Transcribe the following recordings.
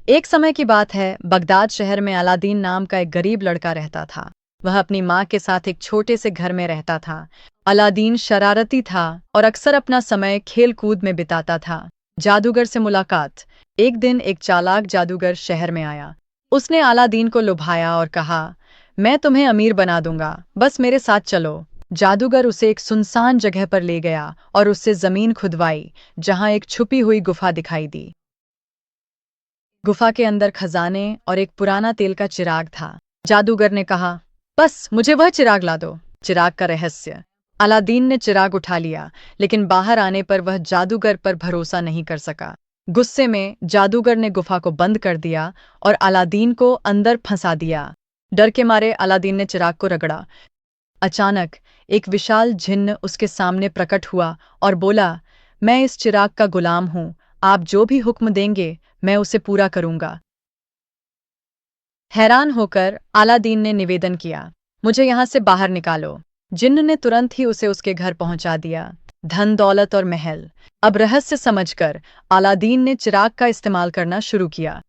एक समय की बात है, बगदाद शहर में अलादीन नाम का एक गरीब लड़का रहता था। वह अपनी माँ के साथ एक छोटे से घर में रहता था। अलादीन शरारती था और अक्सर अपना समय खेल कूद में बिताता था। जादूगर से मुलाकात। एक दिन एक चालाक जादूगर शहर में आया। उसने अलादीन को लुभाया और कहा, मैं तुम्हें अमीर बना दूंगा, बस मेरे साथ चलो। जादूगर उसे एक सुनसान जगह पर ले गया और उससे जमीन खुदवाई, जहां एक छुपी हुई गुफा दिखाई दी। गुफा के अंदर खजाने और एक पुराना तेल का चिराग था। जादूगर ने कहा, बस मुझे वह चिराग ला दो। चिराग का रहस्य। अलादीन ने चिराग उठा लिया, लेकिन बाहर आने पर वह जादूगर पर भरोसा नहीं कर सका। गुस्से में जादूगर ने गुफा को बंद कर दिया और अलादीन को अंदर फंसा दिया। डर के मारे अलादीन ने चिराग को रगड़ा। अचानक एक विशाल जिन्न उसके सामने प्रकट हुआ और बोला, मैं इस चिराग का गुलाम हूं, आप जो भी हुक्म देंगे मैं उसे पूरा करूंगा। हैरान होकर अलादीन ने निवेदन किया, मुझे यहां से बाहर निकालो। जिन्न ने तुरंत ही उसे उसके घर पहुंचा दिया। धन दौलत और महल। अब रहस्य समझकर अलादीन ने चिराग का इस्तेमाल करना शुरू किया।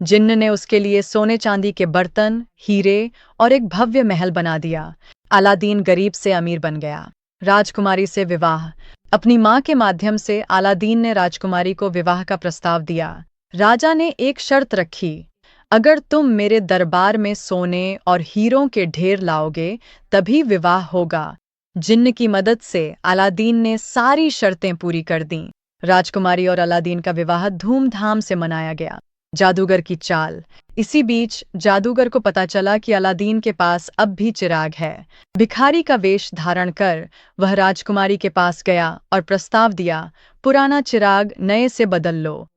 जिन्न ने उसके लिए सोने चांदी के बर्तन, हीरे और एक भव्य महल बना दिया। अलादीन गरीब से अमीर बन गया। राजकुमारी से विवाह। अपनी मां के माध्यम से अलादीन ने राजकुमारी को विवाह का प्रस्ताव दिया। राजा ने एक शर्त रखी, अगर तुम मेरे दरबार में सोने और हीरों के ढेर लाओगे तभी विवाह होगा। जिन्न की मदद से अलादीन ने सारी शर्तें पूरी कर दीं। राजकुमारी और अलादीन का विवाह धूमधाम से मनाया गया। जादूगर की चाल। इसी बीच जादूगर को पता चला कि अलादीन के पास अब भी चिराग है। भिखारी का वेश धारण कर वह राजकुमारी के पास गया और प्रस्ताव दिया, पुराना चिराग नए से बदल लो।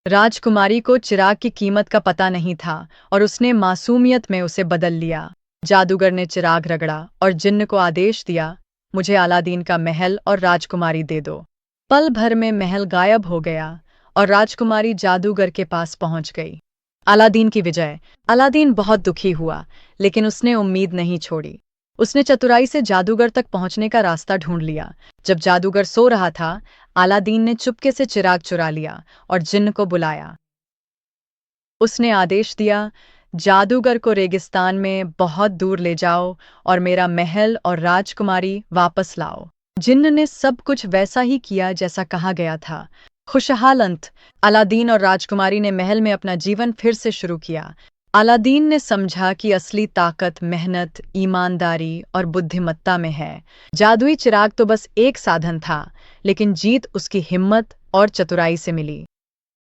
राजकुमारी को चिराग की कीमत का पता नहीं था और उसने मासूमियत में उसे बदल लिया। जादूगर ने चिराग रगड़ा और जिन्न को आदेश दिया, मुझे अलादीन का महल और राजकुमारी दे दो। पल भर में महल गायब हो गया और राजकुमारी जादूगर के पास पहुंच गई। अलादीन की विजय। अलादीन बहुत दुखी हुआ, लेकिन उसने उम्मीद नहीं छोड़ी। उसने चतुराई से जादूगर तक पहुंचने का रास्ता ढूंढ लिया। जब जादूगर सो रहा था, अलादीन ने चुपके से चिराग चुरा लिया और जिन्न को बुलाया। उसने आदेश दिया, जादूगर को रेगिस्तान में बहुत दूर ले जाओ और मेरा महल और राजकुमारी वापस लाओ। जिन्न ने सब कुछ वैसा ही किया जैसा कहा गया था। खुशहाल अंत। अलादीन और राजकुमारी ने महल में अपना जीवन फिर से शुरू किया। अलादीन ने समझा कि असली ताकत मेहनत, ईमानदारी और बुद्धिमत्ता में है। जादुई चिराग तो बस एक साधन था, लेकिन जीत उसकी हिम्मत और चतुराई से मिली।